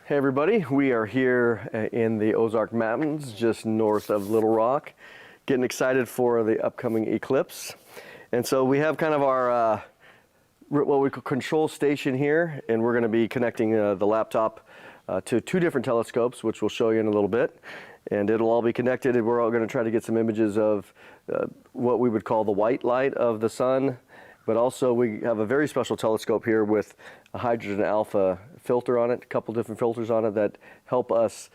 Hey everybody, we are here in the Ozark Mountains just north of Little Rock, getting excited for the upcoming eclipse. And so we have kind of our what we call control station here, and we're going to be connecting the laptop to two different telescopes, which we'll show you in a little bit. And it'll all be connected, and we're all going to try to get some images of what we would call the white light of the sun. But also we have a very special telescope here with a hydrogen alpha filter on it, a couple different filters on it that help us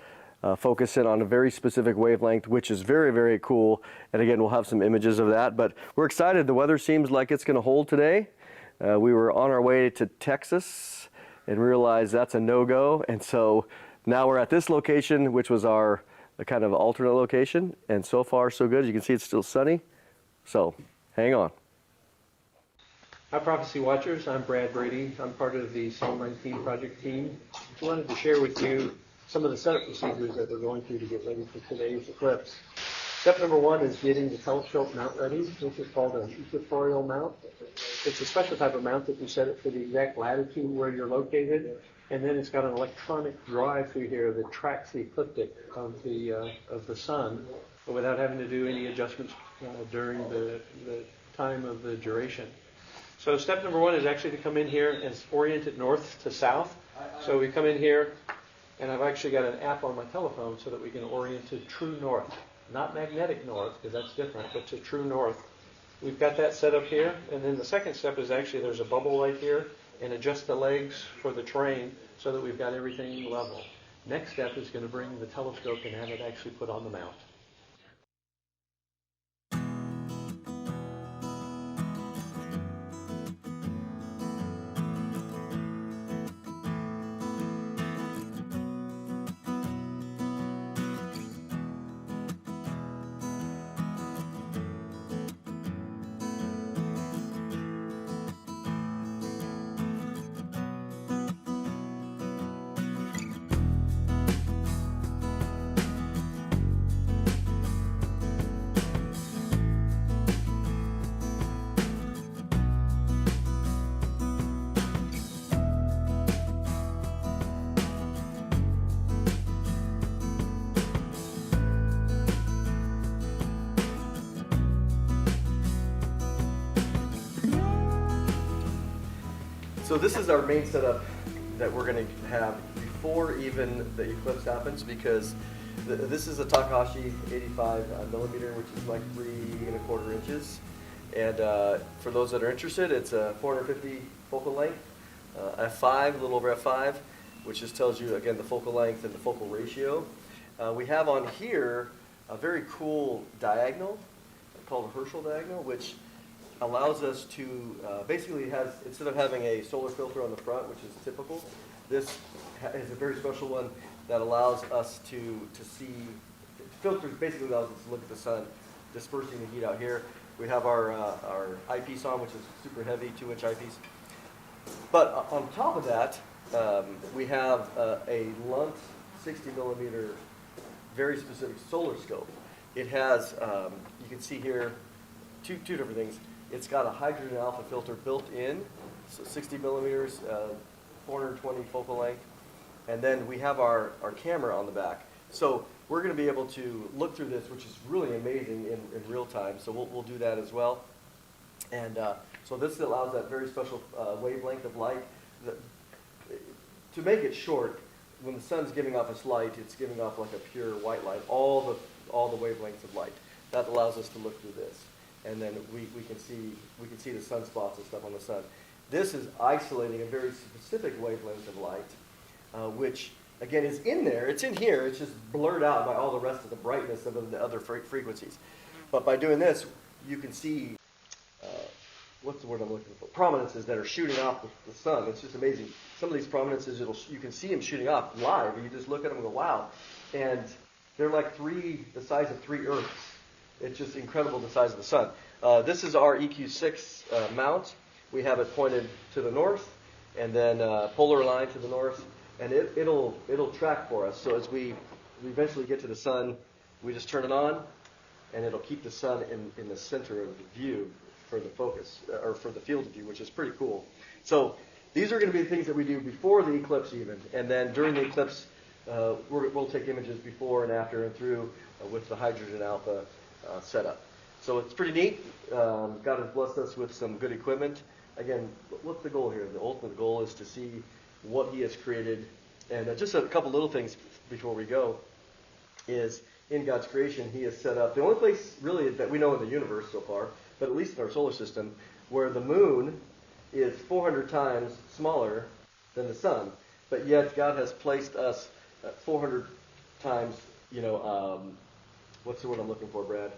focus in on a very specific wavelength, which is very, very cool. And again, we'll have some images of that. But we're excited. The weather seems like it's going to hold today. We were on our way to Texas and realized that's a no-go. And so now we're at this location, which was our kind of alternate location. And so far, so good. You can see it's still sunny. So hang on. Hi, Prophecy Watchers. I'm Brad Brady. I'm part of the Psalm 19 project team. I wanted to share with you some of the setup procedures that we're going through to get ready for today's eclipse. Step number one is getting the telescope mount ready. This is called an equatorial mount. It's a special type of mount that you set it for the exact latitude where you're located, and then it's got an electronic drive through here that tracks the ecliptic of the sun without having to do any adjustments during the time of the duration. So step number one is actually to come in here and orient it north to south. So we come in here, and I've actually got an app on my telephone so that we can orient to true north. Not magnetic north, because that's different, but to true north. We've got that set up here. And then the second step is actually there's a bubble right here, and adjust the legs for the terrain so that we've got everything level. Next step is going to bring the telescope and have it actually put on the mount. So this is our main setup that we're going to have before even the eclipse happens, because this is a Takahashi 85 millimeter, which is like 3¼ inches. And for those that are interested, it's a 450 focal length, f5, a little over f5, which just tells you, again, the focal length and the focal ratio. We have on here a very cool diagonal called a Herschel diagonal, which allows us to basically instead of having a solar filter on the front, which is typical, this is a very special one that allows us to see. Filters basically allows us to look at the sun dispersing the heat out here. We have our eyepiece on, which is super heavy, 2-inch eyepiece. But on top of that, we have a Lunt 60 millimeter, very specific solar scope. It has, you can see here, two different things. It's got a hydrogen alpha filter built in, so 60 millimeters, 420 focal length. And then we have our camera on the back. So we're going to be able to look through this, which is really amazing in real time. So we'll do that as well. And so this allows that very special wavelength of light. To make it short, when the sun's giving off its light, it's giving off like a pure white light, all the wavelengths of light. That allows us to look through this. And then we can see the sunspots and stuff on the sun. This is isolating a very specific wavelength of light, which again is in there. It's in here. It's just blurred out by all the rest of the brightness of the other frequencies. But by doing this, you can see what's the word I'm looking for? Prominences that are shooting off the sun. It's just amazing. Some of these prominences, you can see them shooting off live, and you just look at them and go, wow. And they're like the size of 3 Earths. It's just incredible the size of the sun. This is our EQ6 mount. We have it pointed to the north, and then polar line to the north, and it'll track for us. So as we eventually get to the sun, we just turn it on, and it'll keep the sun in the center of the view for the focus, or for the field of view, which is pretty cool. So these are going to be the things that we do before the eclipse even. And then during the eclipse, we'll take images before and after and through with the hydrogen alpha setup. So it's pretty neat. God has blessed us with some good equipment. Again, what's the goal here? The ultimate goal is to see what He has created. And just a couple little things before we go is in God's creation, He has set up the only place really that we know in the universe so far, but at least in our solar system, where the moon is 400 times smaller than the sun. But yet God has placed us 400 times, what's the word I'm looking for, Brad?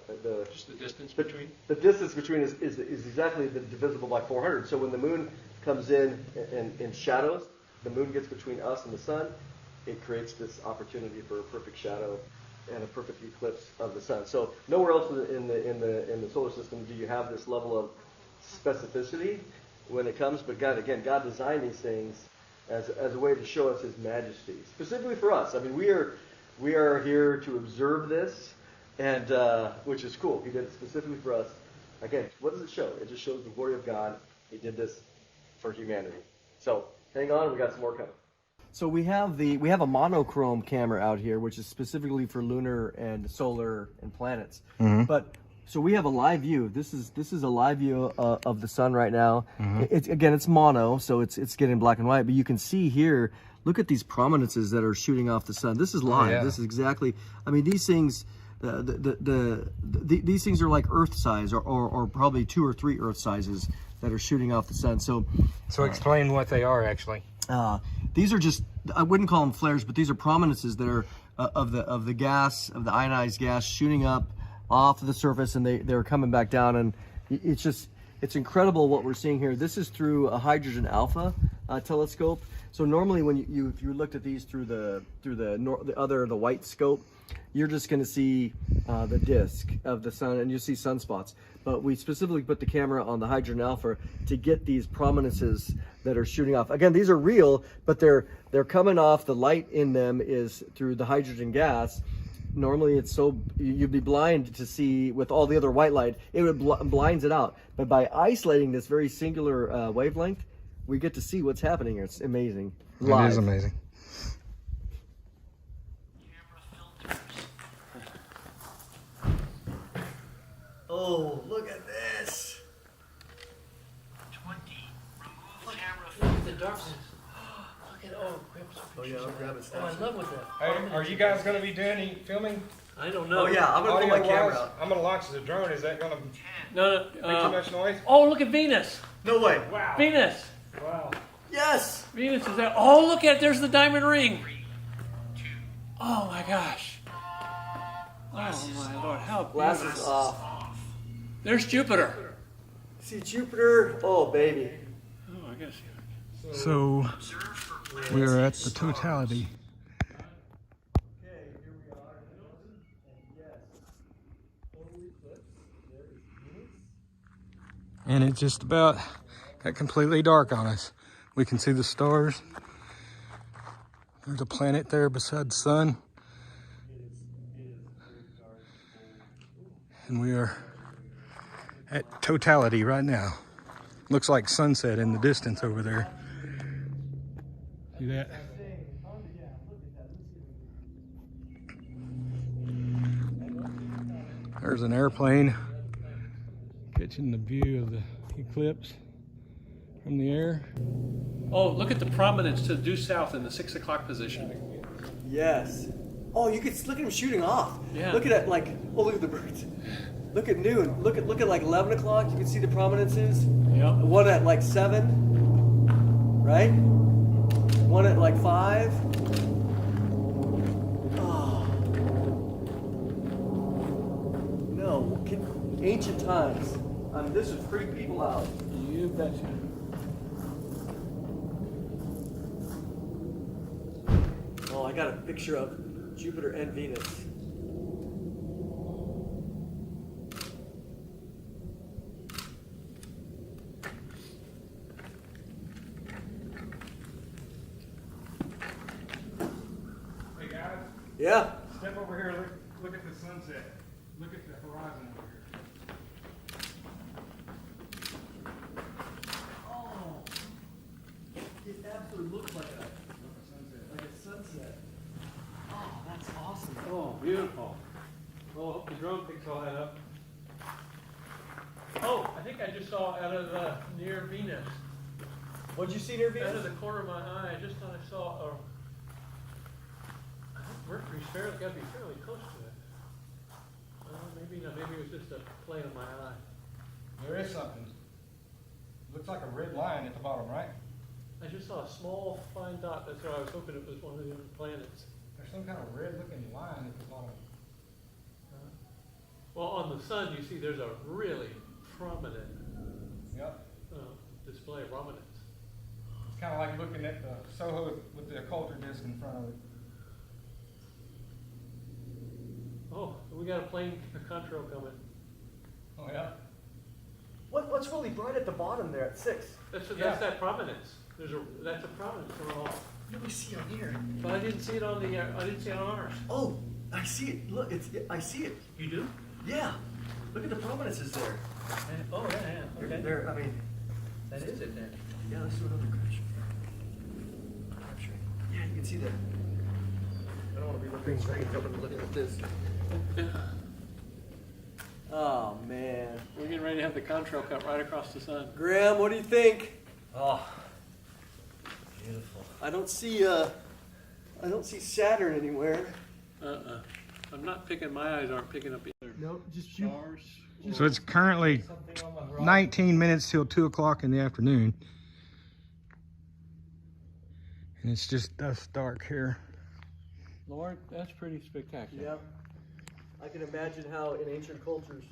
Just the distance between? The distance between is exactly divisible by 400. So when the moon comes in shadows, the moon gets between us and the sun. It creates this opportunity for a perfect shadow and a perfect eclipse of the sun. So nowhere else in the solar system do you have this level of specificity when it comes. But God designed these things as a way to show us His majesty, specifically for us. I mean, we are here to observe this, and which is cool. He did it specifically for us. Again, what does it show? It just shows the glory of God. He did this for humanity. So hang on, we got some more coming. So we have a monochrome camera out here, which is specifically for lunar and solar and planets. Mm-hmm. But so we have a live view. This is a live view of the sun right now. Mm-hmm. It's mono, so it's getting black and white. But you can see here. Look at these prominences that are shooting off the sun. This is live. Oh, yeah. This is exactly. I mean, these things. These things are like Earth size, or probably 2 or 3 Earth sizes that are shooting off the sun. So explain what they are actually. These are just, I wouldn't call them flares, but these are prominences that are of the gas, of the ionized gas shooting up off of the surface, and they're coming back down, and it's incredible what we're seeing here. This is through a hydrogen alpha telescope. So normally when if you looked at these through the white scope, you're just going to see the disk of the sun, and you see sunspots. But we specifically put the camera on the hydrogen alpha to get these prominences that are shooting off. Again, these are real, but they're coming off. The light in them is through the hydrogen gas. Normally, it's so you'd be blind to see with all the other white light. It would blinds it out. But by isolating this very singular wavelength, we get to see what's happening here. It's amazing. Live. It is amazing. Oh, look at this. 20. Remove camera filter. The darkness. Look at Oh yeah, I'll grab it. Oh, I love with that. Are you guys going to be doing any filming? I don't know. Oh yeah, I'm gonna pull my camera out. I'm going to launch the drone. Is that going to No, make too much noise? Oh, look at Venus. No way. Wow. Venus. Wow. Yes. Venus is there. Oh, look at it. There's the diamond ring. Oh my gosh. Oh my Lord, how Glasses beautiful. off. There's Jupiter. See Jupiter? Oh baby. Oh, I guess. So we are at the totality. Okay, here we are. And yes. Total eclipse. There is Venus. And it just about got completely dark on us. We can see the stars. There's a planet there beside the sun. And we are at totality right now. Looks like sunset in the distance over there. See that? There's an airplane catching the view of the eclipse from the air. Oh, look at the prominence to due south in the 6 o'clock position. Yes. Oh, you could look at them shooting off. Yeah. Look at it like, oh, look at the birds. Look at noon. Look at like 11 o'clock. You can see the prominences. Yep. One at like 7, right? One at like 5. Oh. No, ancient times. I mean, this would freak people out. You betcha. Oh, I got a picture of Jupiter and Venus. Hey guys, Yeah. step over here. Look at the sunset. Look at the horizon over here. beautiful. Well, I hope the drone picks all that up. Oh, I think I just saw out of the near Venus. What'd you see near Out of Venus? the corner of my eye, I just thought I saw I think Mercury's got to be fairly close to it. Maybe not. Maybe it was just a play of my eye. There is something. Looks like a red line at the bottom, right? I just saw a small fine dot. That's why I was hoping it was one of the other planets. There's some kind of red-looking line at the bottom. Well, on the sun, you see there's a really prominent Yep. display of prominence. It's kind of like looking at the Soho with the occulter disc in front of it. Oh, we got a plane, a contrail coming. Oh, yeah? What's really bright at the bottom there at 6? That's Yeah. that prominence. That's a prominence for all. What do we see on here? But I didn't see it on the. I didn't see it on ours. Oh, I see it. Look, I see it. You do? Yeah. Look at the prominences there. Oh yeah. Okay. There. I mean, That is it then. yeah. Let's do another capture. Yeah, you can see that. I don't want to be looking straight. I'm looking at this. Oh man, We're getting ready to have the contrail cut right across the sun. Graham, what do you think? Oh, beautiful. I don't see Saturn anywhere. I'm not picking. My eyes aren't picking up either. Nope, just you. Stars. So it's currently 19 minutes till 2 o'clock in the afternoon. And it's just dust dark here. Lord, that's pretty spectacular. Yep. I can imagine how in ancient cultures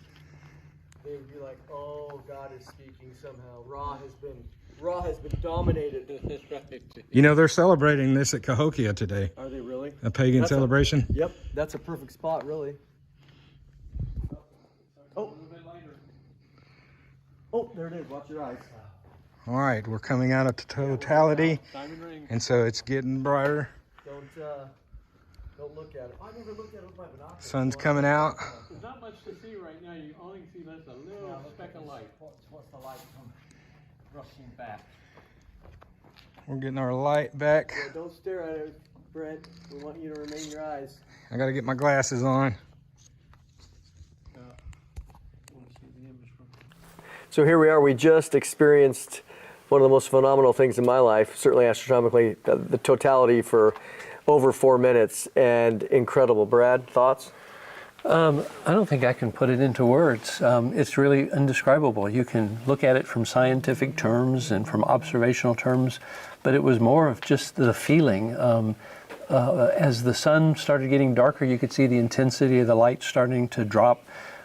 they would be like, "Oh, God is speaking somehow. Ra has been dominated." That's right. You know, they're celebrating this at Cahokia today. Are they really? A pagan celebration. Yep, that's a perfect spot, really. Oh, there it is. Watch your eyes. All right, we're coming out of totality, Diamond ring. and so it's getting brighter. Don't look at it. I never looked at it with my binoculars. Sun's coming out. There's not much to see right now. You only see that's a little speck of light. What's the light come rushing back? We're getting our light back. Yeah, don't stare at it, Brent. We want you to remain your eyes. I got to get my glasses on. So here we are. We just experienced one of the most phenomenal things in my life, certainly astronomically, the totality for over 4 minutes, and incredible. Brad, thoughts? I don't think I can put it into words. It's really indescribable. You can look at it from scientific terms and from observational terms, but it was more of just the feeling. As the sun started getting darker, you could see the intensity of the light starting to drop,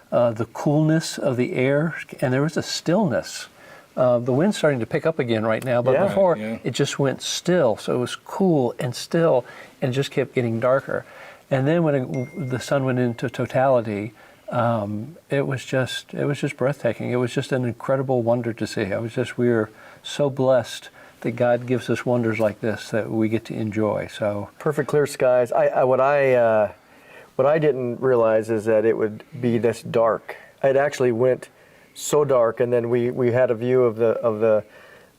the coolness of the air, and there was a stillness. The wind's starting to pick up again right now, but before it just went still. So it was cool and still, and it just kept getting darker. And then when the sun went into totality, it was just breathtaking. It was just an incredible wonder to see. We were so blessed that God gives us wonders like this that we get to enjoy. So Perfect clear skies. What I didn't realize is that it would be this dark. It actually went so dark, and then we had a view of the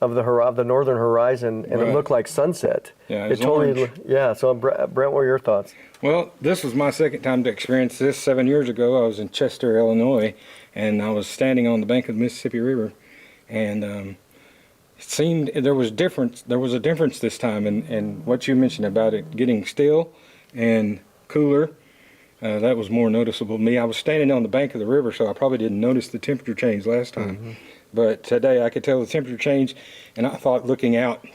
northern horizon, and it looked like sunset. Yeah, it was totally. orange. Yeah. So Brent, what are your thoughts? Well, this was my second time to experience this. 7 years ago, I was in Chester, Illinois, and I was standing on the bank of the Mississippi River, and it seemed there was a difference this time, and what you mentioned about it getting still and cooler, that was more noticeable to me. I was standing on the bank of the river, so I probably didn't notice the temperature change last time. Mm-hmm. But today I could tell the temperature change, and I thought looking out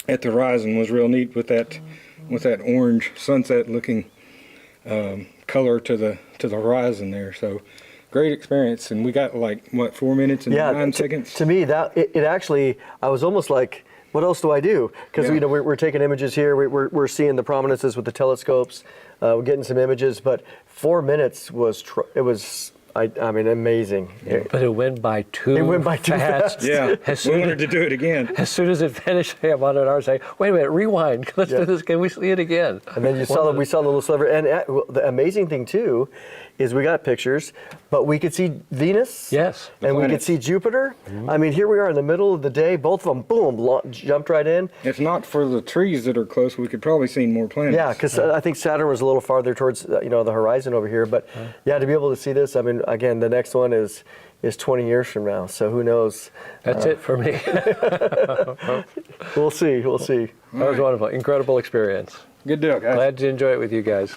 at the horizon was real neat with that orange sunset-looking color to the horizon there. So great experience, and we got 4 minutes and 9 seconds. To me, that it actually, I was almost like, what else do I do? Because we're taking images here. We're seeing the prominences with the telescopes. We're getting some images, but 4 minutes was I mean, amazing. But it went by too It went by too fast. Yeah, As we soon wanted to do it again. As soon as it finished, I'm on an hour saying, wait a minute, rewind. Let's Yeah. do this. Can we see it again? And then we saw the little sliver. And the amazing thing too is we got pictures, but we could see Venus. Yes. And we could planets. see Jupiter. I mean, here we are in the middle of the day. Both of them, boom, jumped right in. If not for the trees that are close, we could probably see more planets. Yeah, because I think Saturn was a little farther towards the horizon over here. But yeah, to be able to see this, I mean, again, the next one is 20 years from now. So who knows? That's it for me. We'll see. We'll see. That was wonderful. Incredible experience. Good deal, guys. Glad to enjoy it with you guys.